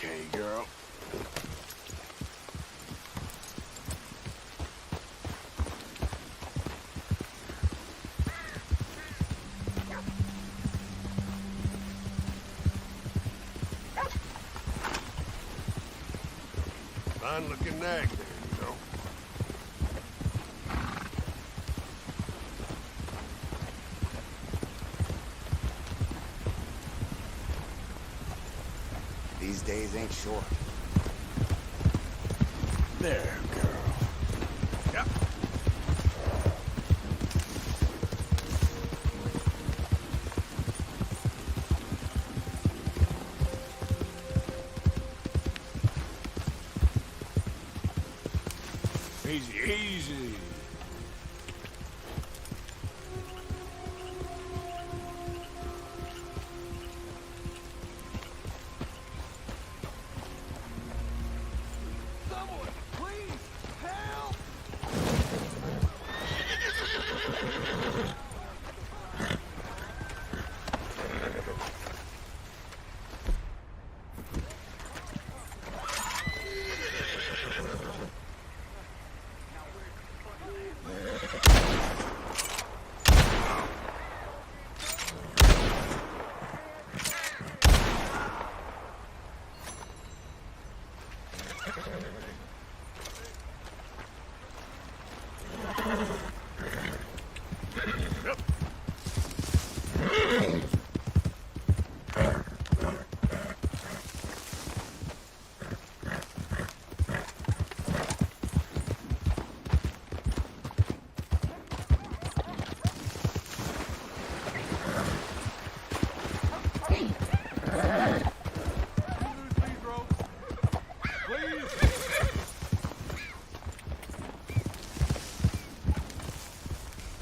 Okay, girl. Fine looking nag there, you know. These days ain't short. There, girl. Yeah. Easy, easy. Someone, please, help! These ropes. Please.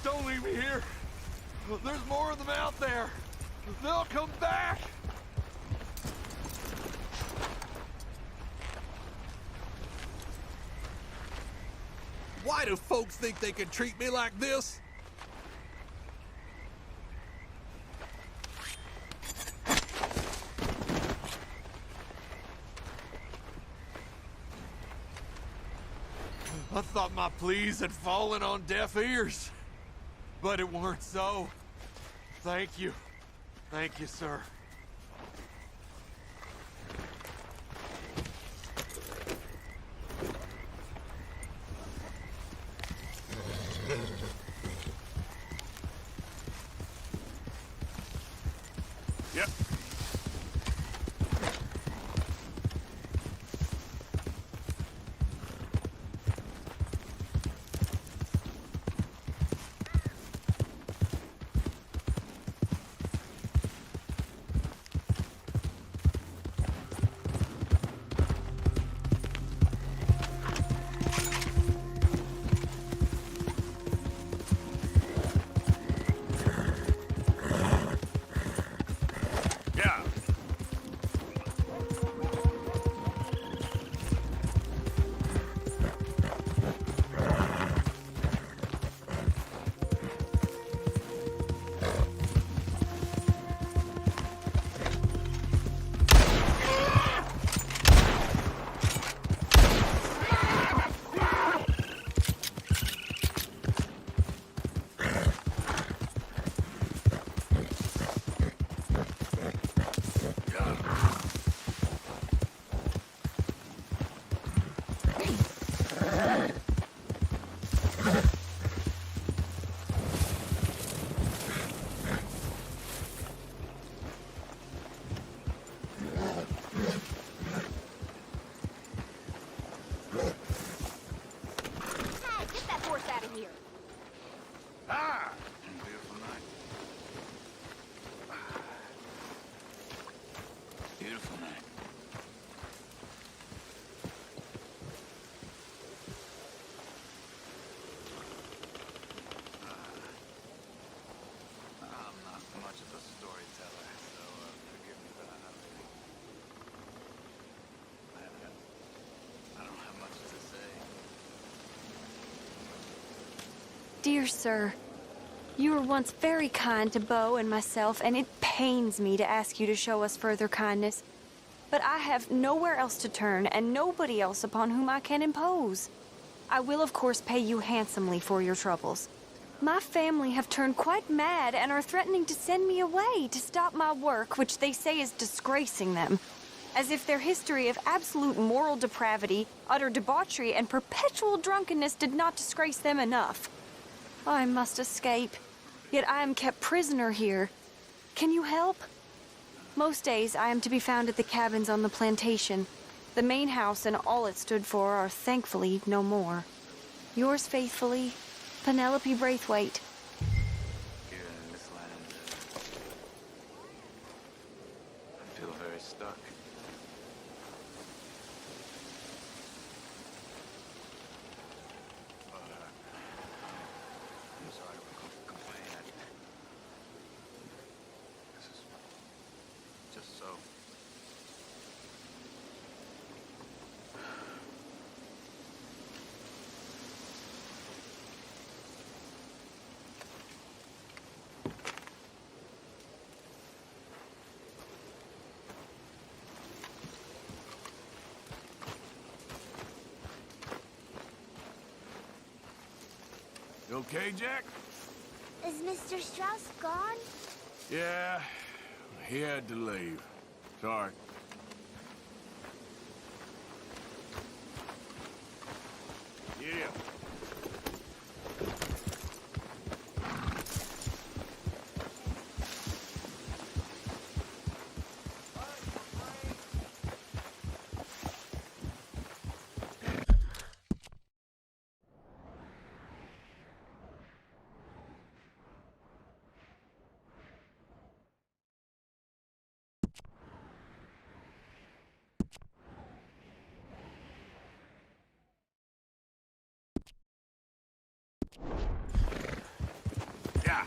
Don't leave me here. There's more of them out there. They'll come back. Why do folks think they can treat me like this? I thought my pleas had fallen on deaf ears, but it weren't so. Thank you. Thank you, sir. Yep. Beautiful night. I'm not much of a storyteller, so forgive me, but I don't have much to say. Dear sir, you were once very kind to Beau and myself, and it pains me to ask you to show us further kindness. But I have nowhere else to turn, and nobody else upon whom I can impose. I will, of course, pay you handsomely for your troubles. My family have turned quite mad and are threatening to send me away to stop my work, which they say is disgracing them. As if their history of absolute moral depravity, utter debauchery, and perpetual drunkenness did not disgrace them enough. I must escape, yet I am kept prisoner here. Can you help? Most days I am to be found at the cabins on the plantation. The main house and all it stood for are thankfully no more. Yours faithfully, Penelope Braithwaite. Here in this land, I feel very stuck. But, I'm sorry to complain. This is just so... You okay, Jack? Is Mr. Strauss gone? Yeah, he had to leave. Sorry. Yeah. Yeah.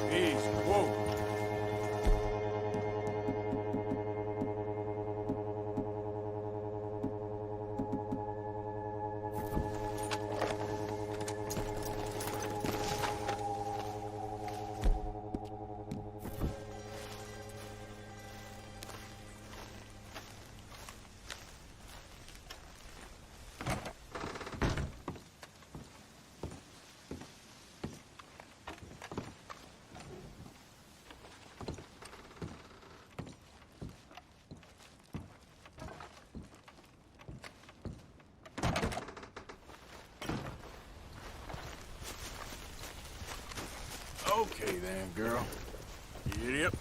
Easy. Whoa. Okay then, girl. Giddy up.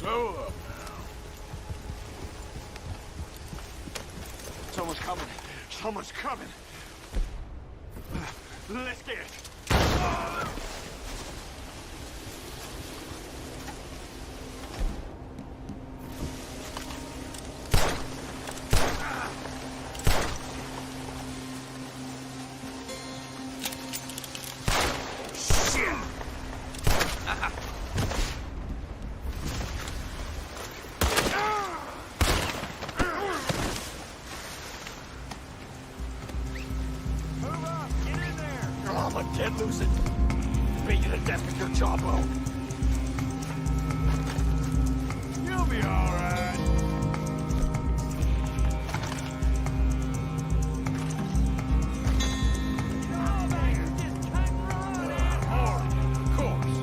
Slow up now. Someone's coming. Someone's coming. Let's get it. I'm a dead loser. Beat you to death with your jawbone. You'll be all right. Hard, of course.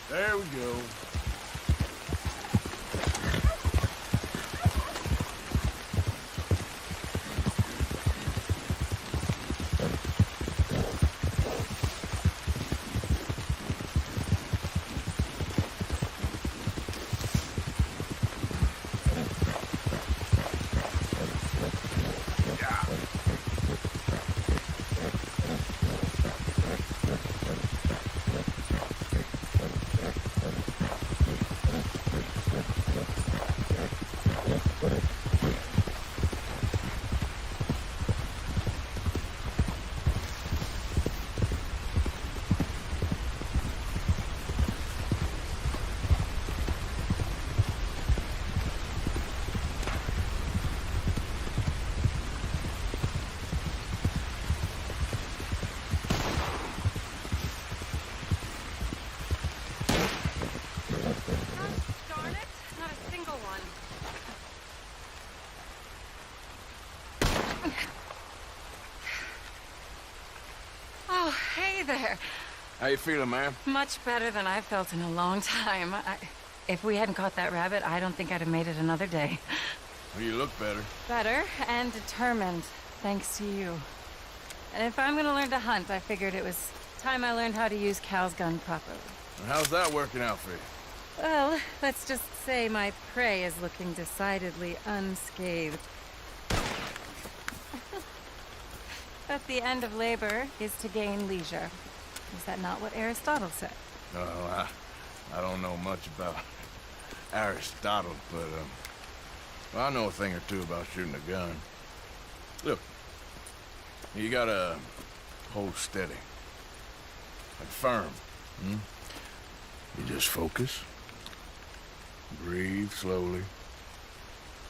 There we go. there. How you feeling, ma'am? Much better than I've felt in a long time. If we hadn't caught that rabbit, I don't think I'd have made it another day. Well, you look better. Better and determined, thanks to you. And if I'm gonna learn to hunt, I figured it was time I learned how to use Cal's gun properly. And how's that working out for you? Well, let's just say my prey is looking decidedly unscathed. But the end of labor is to gain leisure. Is that not what Aristotle said? Oh, I don't know much about Aristotle, but, well, I know a thing or two about shooting a gun. Look, you gotta hold steady. And firm, You just focus, breathe slowly,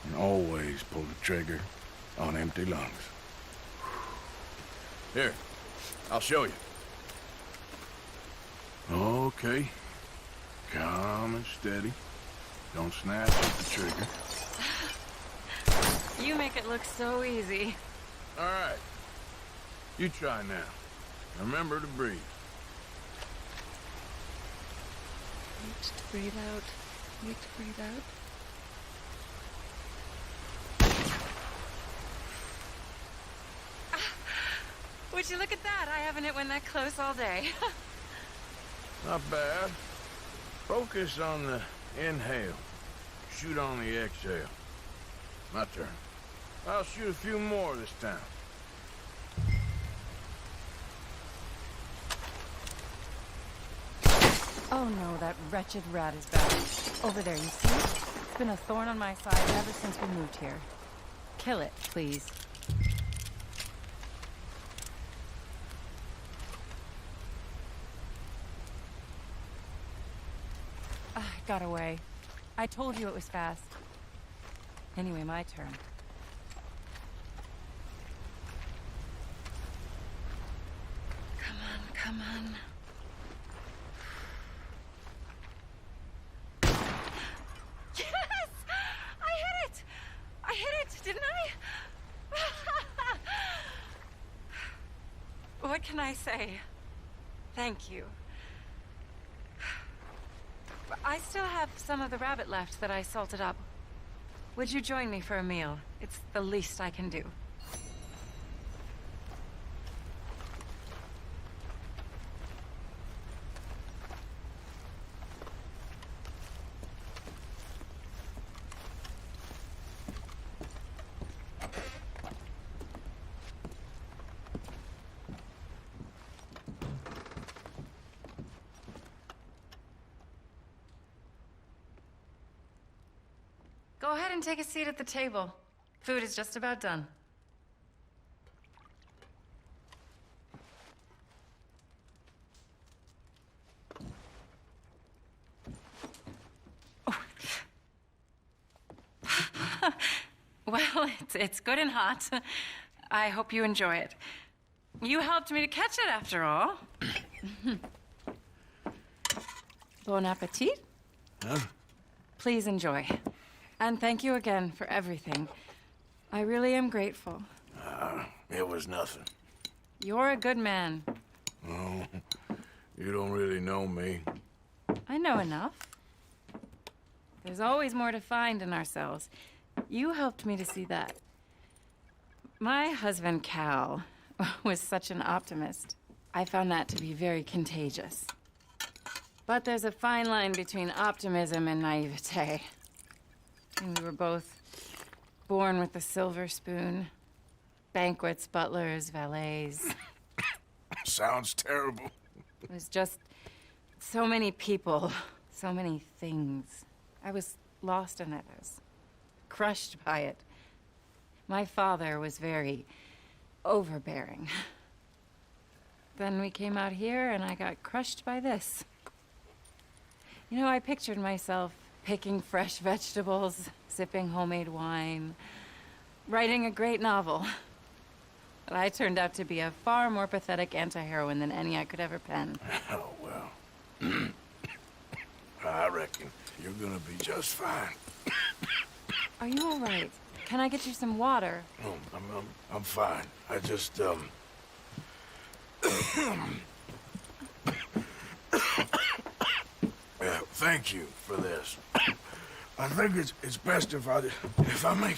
and always pull the trigger on empty lungs. Here, I'll show you. Okay. Calm and steady. Don't snap at the trigger. You make it look so easy. All right. You try now. Remember to breathe. Wait to breathe out. Wait to breathe out. Would you look at that? I haven't hit one that close all day. Not bad. Focus on the inhale. Shoot on the exhale. My turn. I'll shoot a few more this time. Oh no, that wretched rat is back. Over there, you see it? It's been a thorn on my side ever since we moved here. Kill it, please. It got away. I told you it was fast. Anyway, my turn. Come on, come on. Yes! I hit it! I hit it, didn't I? What can I say? Thank you. I still have some of the rabbit left that I salted up. Would you join me for a meal? It's the least I can do. Go ahead and take a seat at the table. Food is just about done. Oh. Well, it's good and hot. I hope you enjoy it. You helped me to catch it, after all. Bon appetit. Huh? Please enjoy. And thank you again for everything. I really am grateful. It was nothing. You're a good man. Oh, you don't really know me. I know enough. There's always more to find in ourselves. You helped me to see that. My husband, Cal, was such an optimist. I found that to be very contagious. But there's a fine line between optimism and naivete. And we were both born with a silver spoon. Banquets, butlers, valets. Sounds terrible. It was just so many people, so many things. I was lost in it. I was crushed by it. My father was very overbearing. Then we came out here and I got crushed by this. You know, I pictured myself picking fresh vegetables, sipping homemade wine, writing a great novel. But I turned out to be a far more pathetic anti-heroine than any I could ever pen. Oh, well. I reckon you're gonna be just fine. Are you all right? Can I get you some water? Oh, I'm fine. I just, thank you for this. I think it's best if I make...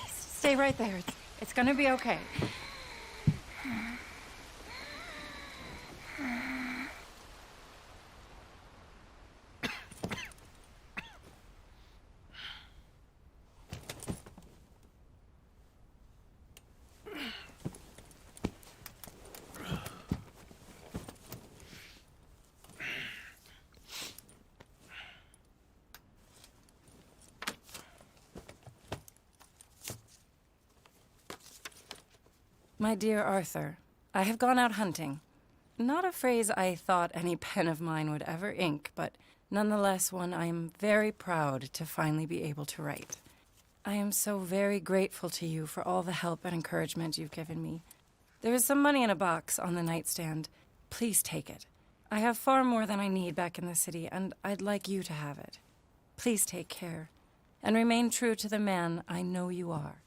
Stay right there. It's gonna be okay. My dear Arthur, I have gone out hunting. Not a phrase I thought any pen of mine would ever ink, but nonetheless one I am very proud to finally be able to write. I am so very grateful to you for all the help and encouragement you've given me. There is some money in a box on the nightstand. Please take it. I have far more than I need back in the city, and I'd like you to have it. Please take care, and remain true to the man I know you are.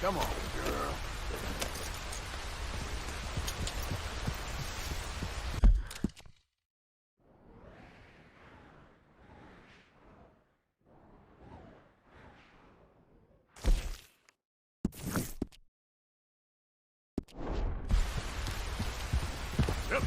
Come on, girl. Yep.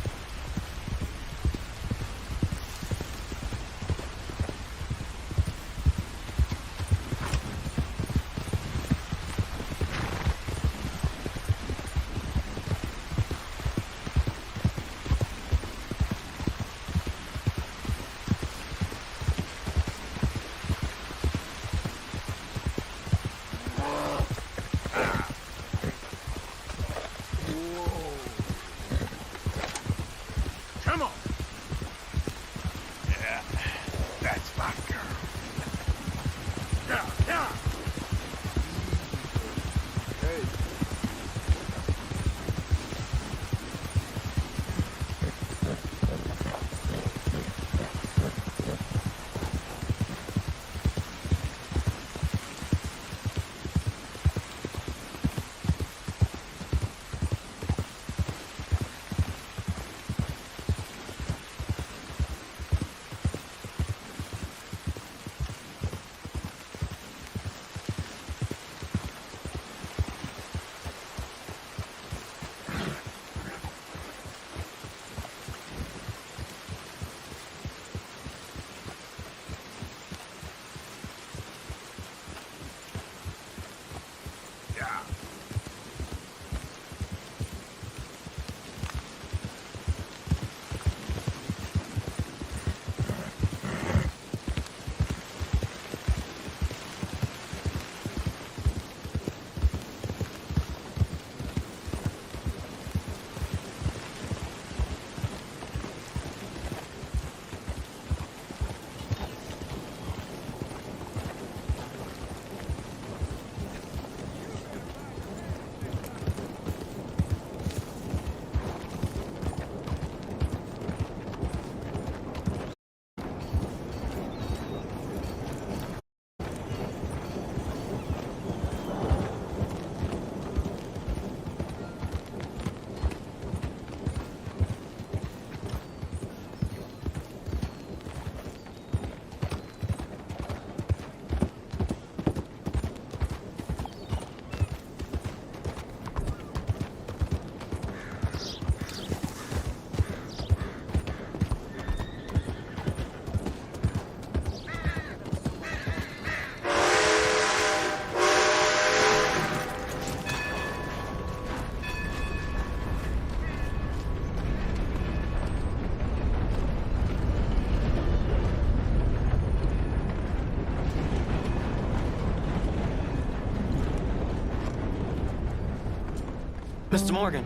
Mr. Morgan.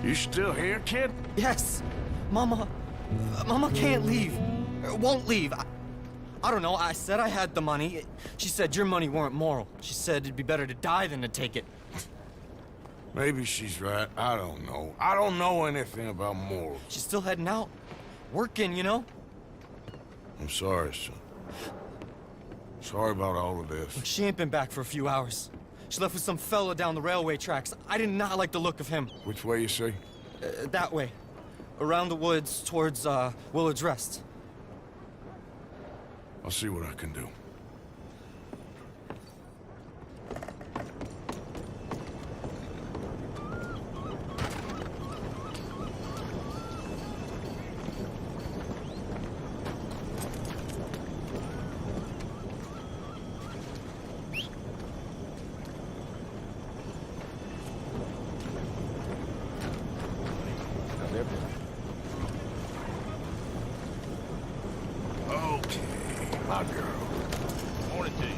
You still here, kid? Yes. Mama can't leave. Won't leave. I don't know. I said I had the money. She said your money weren't moral. She said it'd be better to die than to take it. Maybe she's right. I don't know. I don't know anything about morals. She's still heading out. Working, you know? I'm sorry, son. Sorry about all of this. She ain't been back for a few hours. She left with some fella down the railway tracks. I did not like the look of him. Which way you say? That way. Around the woods towards, Willard's Rest. I'll see what I can do. Okay, my girl. Morning to you.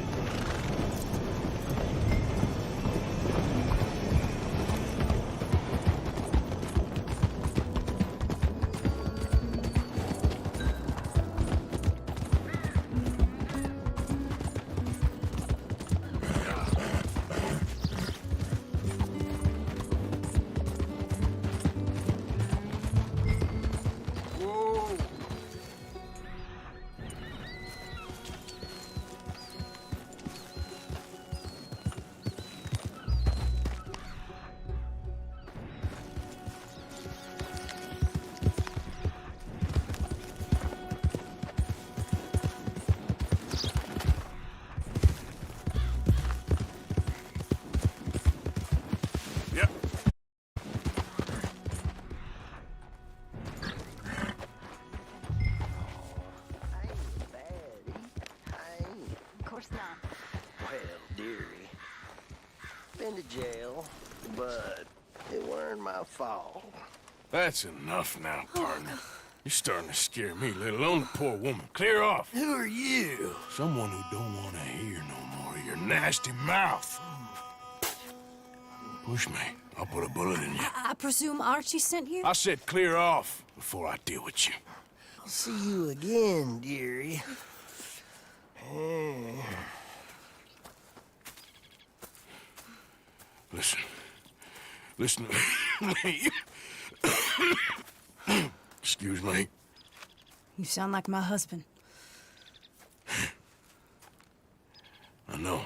Yep. Of course not. Well, dearie, been to jail, but it weren't my fault. That's enough now, partner. You're starting to scare me, let alone the poor woman. Clear off. Who are you? Someone who don't want to hear no more of your nasty mouth. Push me. I'll put a bullet in you. I presume Archie sent you? I said clear off before I deal with you. I'll see you again, dearie. Listen. Listen to me. Excuse me. You sound like my husband. I know.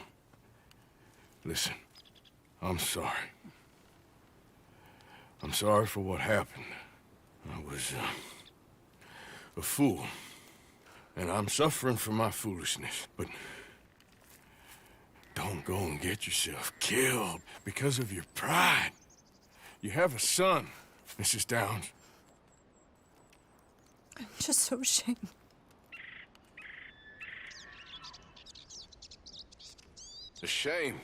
Listen, I'm sorry. I'm sorry for what happened. I was, a fool. And I'm suffering for my foolishness, but don't go and get yourself killed because of your pride. You have a son, Mrs. Downs. I'm just so ashamed. Ashamed?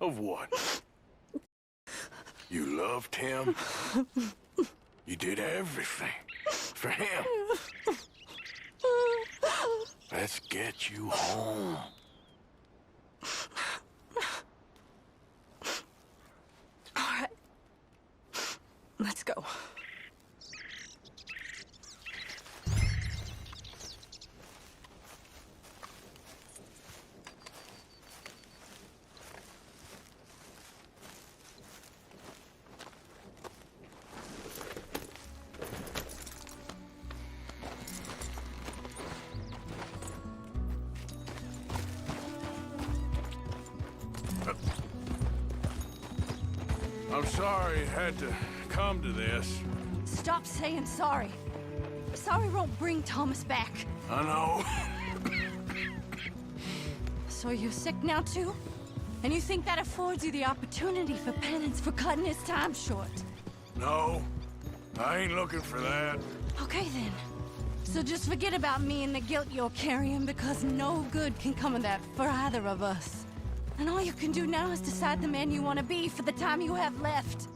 Of what? You loved him? You did everything for him. Let's get you home. All right. Let's go. I'm sorry it had to come to this. Stop saying sorry. Sorry won't bring Thomas back. I know. So you're sick now too? And you think that affords you the opportunity for penance for cutting his time short? No, I ain't looking for that. Okay then. So just forget about me and the guilt you're carrying, because no good can come of that for either of us. And all you can do now is decide the man you want to be for the time you have left.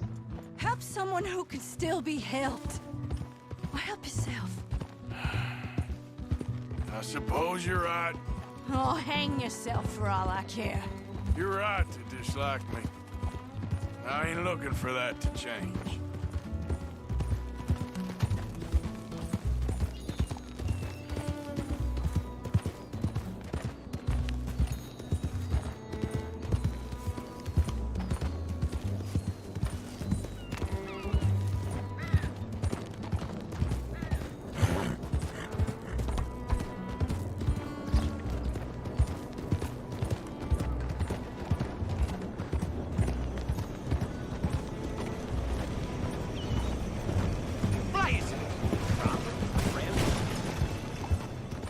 Help someone who can still be helped. Or help yourself. I suppose you're right. Oh, hang yourself for all I care. You're right to dislike me. I ain't looking for that to change.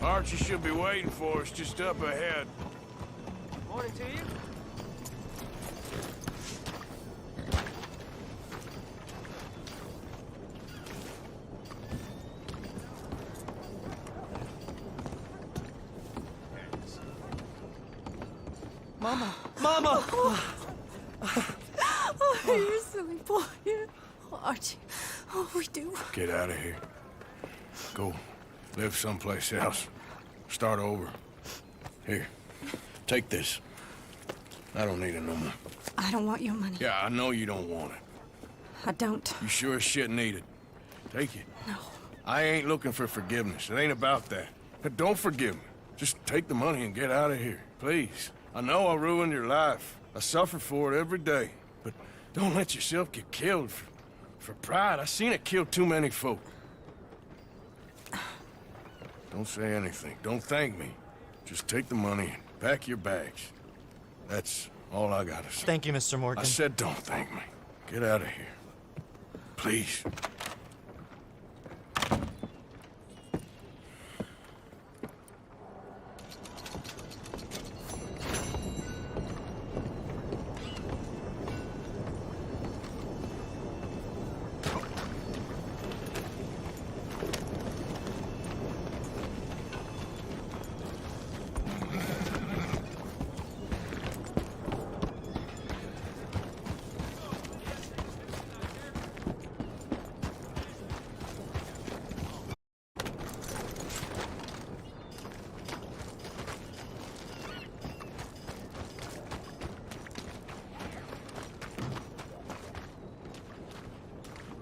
Archie should be waiting for us just up ahead. Morning to you. Mama! Mama! Oh, you silly boy. Oh, Archie. Oh, we do. Get out of here. Go live someplace else. Start over. Here, take this. I don't need it no more. I don't want your money. Yeah, I know you don't want it. I don't. You sure as shit need it. Take it. No. I ain't looking for forgiveness. It ain't about that. But don't forgive me. Just take the money and get out of here, please. I know I ruined your life. I suffer for it every day. But don't let yourself get killed for pride. I seen it kill too many folk. Don't say anything. Don't thank me. Just take the money and pack your bags. That's all I gotta say. Thank you, Mr. Morgan. I said don't thank me. Get out of here. Please.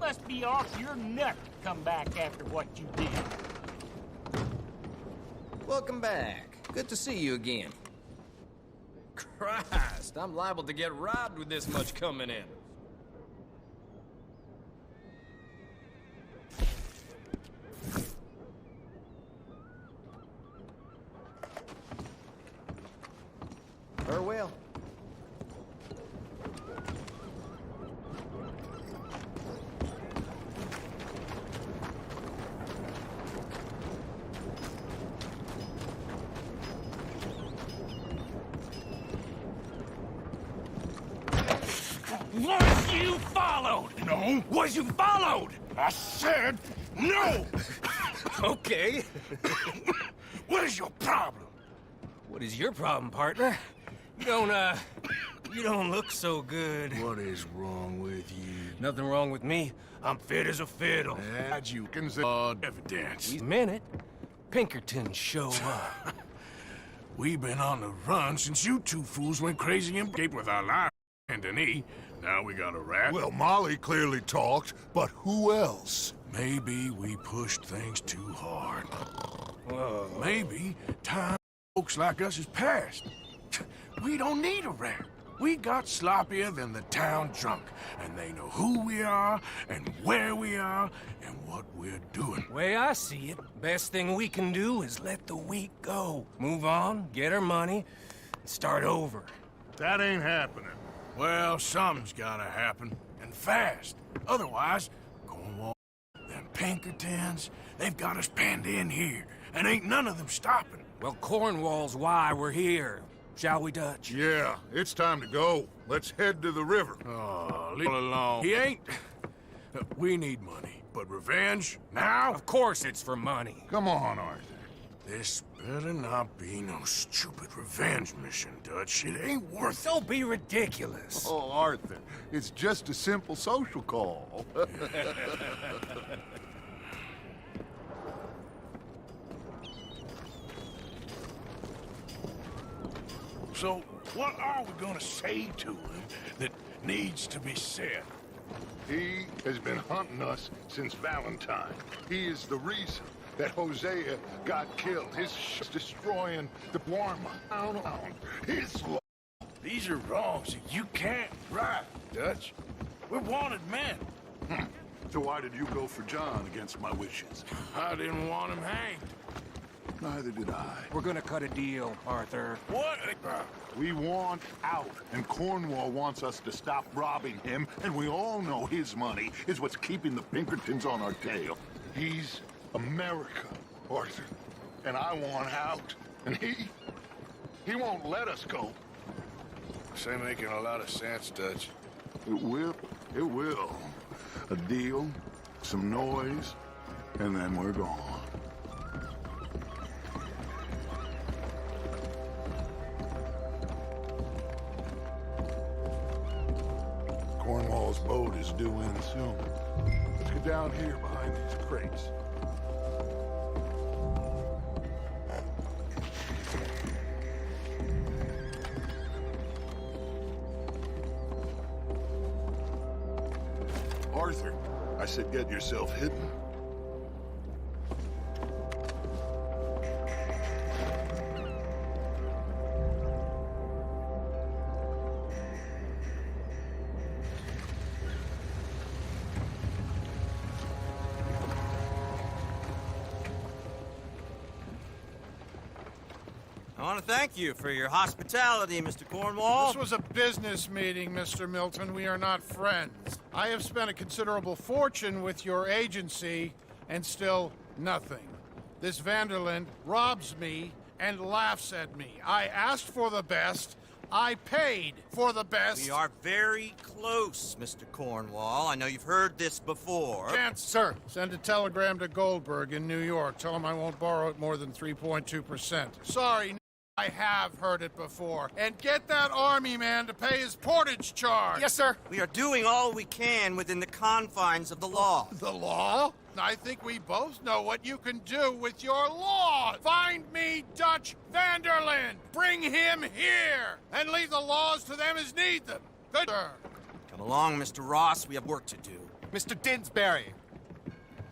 Must be off your nut to come back after what you did. Welcome back. Good to see you again. Christ, I'm liable to get robbed with this much coming in. Farewell. Was you followed? No. Was you followed? I said no! Okay. What is your problem? What is your problem, partner? You don't look so good. What is wrong with you? Nothing wrong with me. I'm fit as a fiddle. And you can say evidence. A minute. Pinkertons show up. We've been on the run since you two fools went crazy and escaped with our lives. And Denis, now we got a rat. Well, Molly clearly talked, but who else? Maybe we pushed things too hard. Whoa. Maybe time folks like us is past. We don't need a rat. We got sloppier than the town drunk, and they know who we are, and where we are, and what we're doing. Way I see it, best thing we can do is let the week go. Move on, get our money, and start over. That ain't happening. Well, something's gotta happen, and fast. Otherwise, Cornwall, them Pinkertons, they've got us penned in here, and ain't none of them stopping. Well, Cornwall's why we're here. Shall we, Dutch? Yeah, it's time to go. Let's head to the river. Oh, leave it alone. He ain't... We need money, but revenge? Now? Of course it's for money. Come on, Arthur. This better not be no stupid revenge mission, Dutch. It ain't worth it. Don't be ridiculous. Oh, Arthur, it's just a simple social call. So, what are we gonna say to him that needs to be said. He has been hunting us since Valentine. He is the reason that Hosea got killed. His destroying the Warma. His law. These are wrongs that you can't right, Dutch. We're wanted men. So why did you go for John against my wishes? I didn't want him hanged. Neither did I. We're gonna cut a deal, Arthur. What? We want out, and Cornwall wants us to stop robbing him, and we all know his money is what's keeping the Pinkertons on our tail. He's America, Arthur, and I want out, and he won't let us go. This ain't making a lot of sense, Dutch. It will. A deal, some noise, and then we're gone. Cornwall's boat is due in soon. Let's get down here behind these crates. Arthur, I said get yourself hidden. I want to thank you for your hospitality, Mr. Cornwall. This was a business meeting, Mr. Milton. We are not friends. I have spent a considerable fortune with your agency, and still nothing. This Vanderlyn robs me and laughs at me. I asked for the best. I paid for the best. We are very close, Mr. Cornwall. I know you've heard this before. Chance, sir. Send a telegram to Goldberg in New York. Tell him I won't borrow it more than 3.2%. Sorry, I have heard it before. And get that army man to pay his portage charge. Yes, sir. We are doing all we can within the confines of the law. The law? I think we both know what you can do with your law. Find me Dutch Vanderlyn. Bring him here. And leave the laws to them as need them. Good, sir. Come along, Mr. Ross. We have work to do. Mr. Didsbury.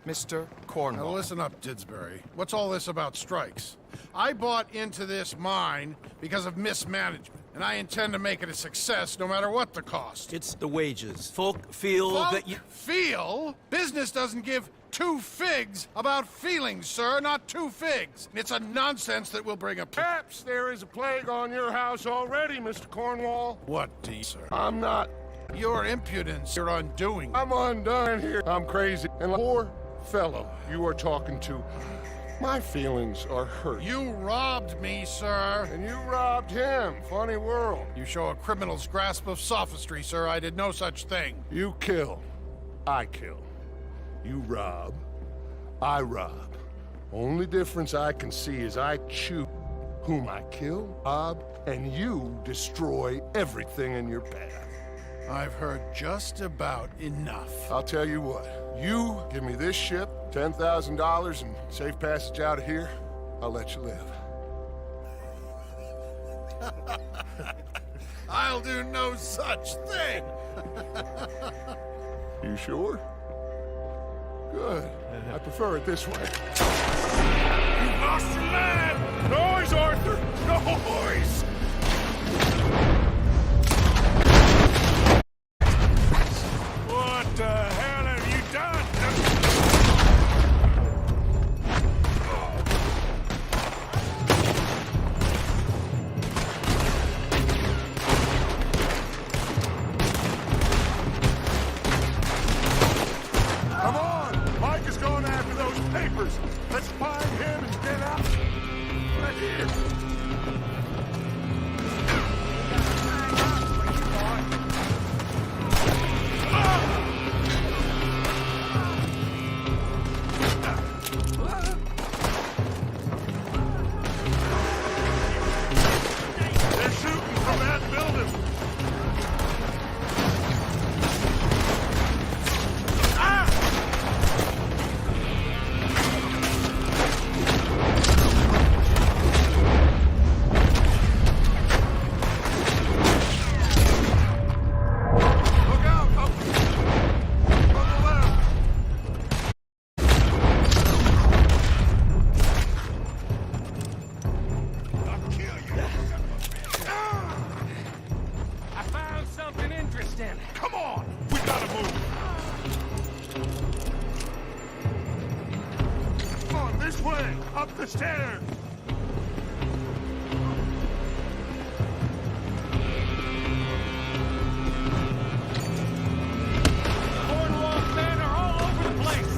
Mr. Cornwall. Now listen up, Didsbury. What's all this about strikes? I bought into this mine because of mismanagement, and I intend to make it a success no matter what the cost. It's the wages. Folk feel that you... Feel? Business doesn't give two figs about feelings, sir, not two figs. It's a nonsense that will bring a... Perhaps there is a plague on your house already, Mr. Cornwall. What do you, sir? I'm not. Your impudence, you're undoing. I'm undone here. I'm crazy. And the poor fellow you are talking to, my feelings are hurt. You robbed me, sir. And you robbed him. Funny world. You show a criminal's grasp of sophistry, sir. I did no such thing. You kill. I kill. You rob. I rob. Only difference I can see is I choose whom I kill, rob, and you destroy everything in your path. I've heard just about enough. I'll tell you what. You give me this ship, $10,000, and safe passage out of here, I'll let you live. I'll do no such thing. You sure? Good. I prefer it this way. You've lost your man! Noise, Arthur! Noise! What the hell have you done? Come on! Mike is going after those papers. Let's find him and here! Cornwall men are all over the place.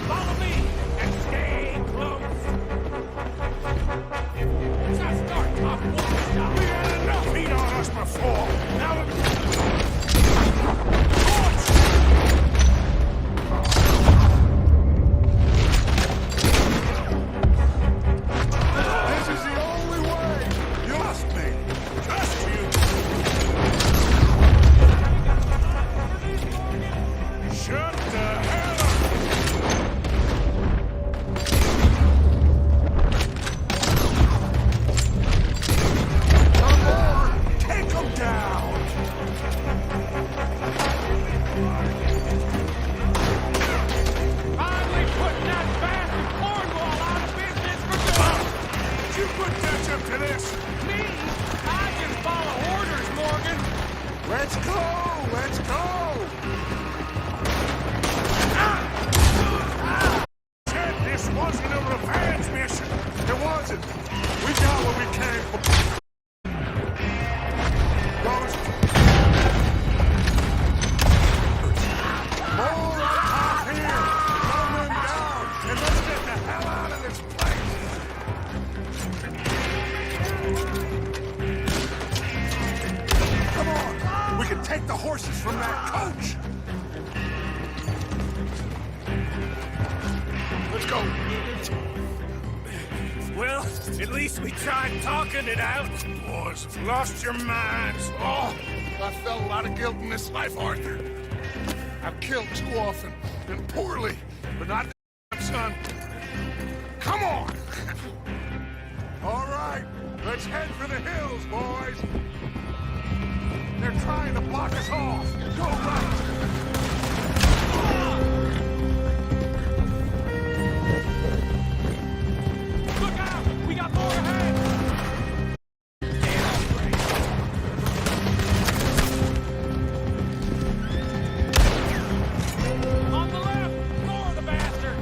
Follow me and stay close. Just start top one stop. We had enough heat on us before. Now this is the only way. You lost me. Just you. Shut the hell up. Come on, take them down. Finally putting that bastard Cornwall out of business for good. You put ketchup to this. Me? I just follow orders, Morgan. Let's go. Let's go. Said this wasn't a revenge mission. It wasn't. We got what we came for. Those more on top here. Coming down. And let's get the hell out of this place. Come on. We can take the horses from that coach. Let's go. Well, at least we tried talking it out. Boys, have lost your minds. Oh, I felt a lot of guilt in this life, Arthur. I've killed too often, and poorly, but not this son. Come on! All right, let's head for the hills, boys. They're trying to block us off. Go right. Look out! We got more ahead! On the left! More of the bastard!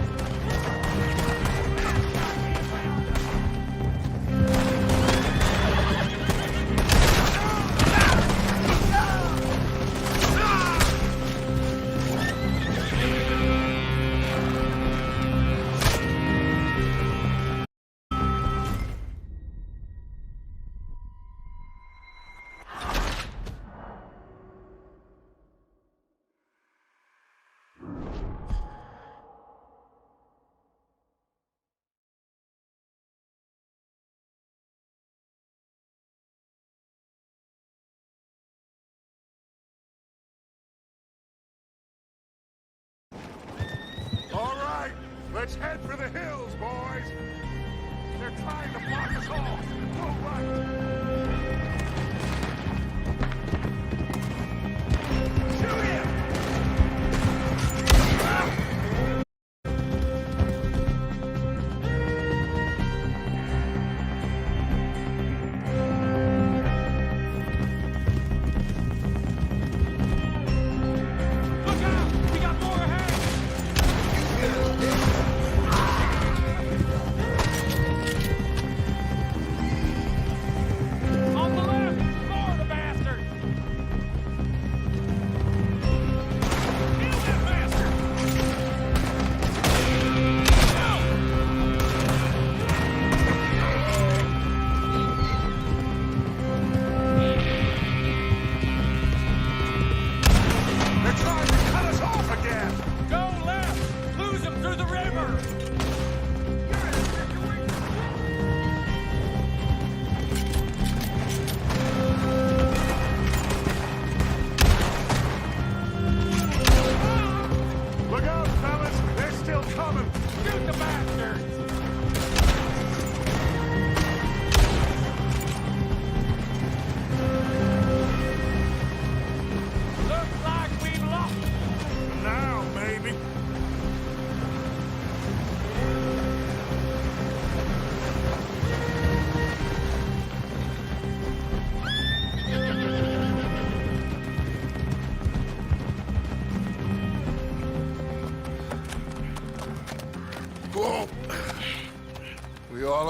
All right, let's head for the hills, boys. They're trying to block us off. Go right. Shoot him! Look out! We got more ahead!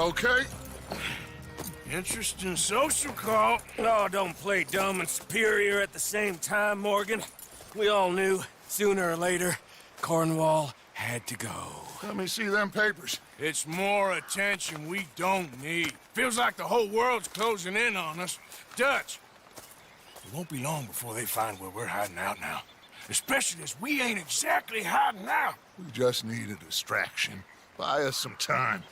okay? Interesting social call. Oh, don't play dumb and superior at the same time, Morgan. We all knew, sooner or later, Cornwall had to go. Let me see them papers. It's more attention we don't need. Feels like the whole world's closing in on us. Dutch, it won't be long before they find where we're hiding out now. Especially as we ain't exactly hiding out. We just need a distraction. Buy us some time.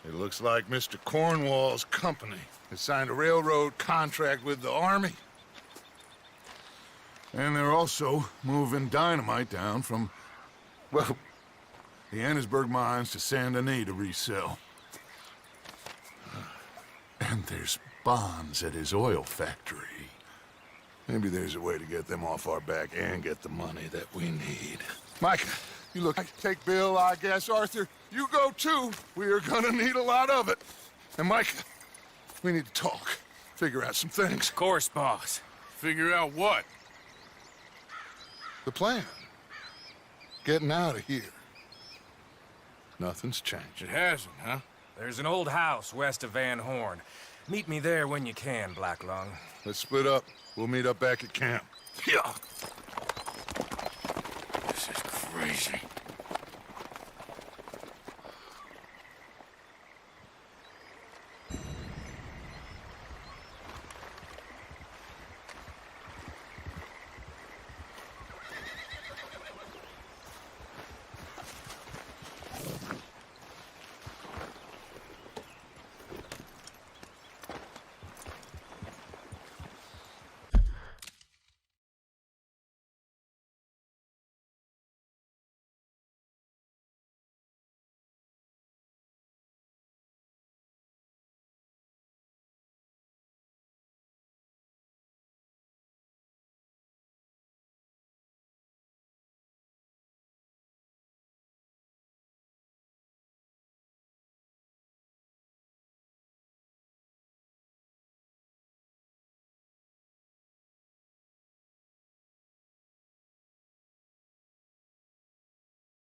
It looks like Mr. Cornwall's company has signed a railroad contract with the Army. And they're also moving dynamite down from, well, the Annesburg mines to Saint Denis to resell. And there's bonds at his oil factory. Maybe there's a way to get them off our back and get the money that we need. Micah, you look like take Bill, I guess. Arthur, you go too. We are gonna need a lot of it. And Micah, we need to talk. Figure out some things. Of course, boss. Figure out what? The plan. Getting out of here. Nothing's changed. It hasn't, huh? There's an old house west of Van Horn. Meet me there when you can, Black Lung. Let's split up. We'll meet up back at camp. Yeah. This is crazy.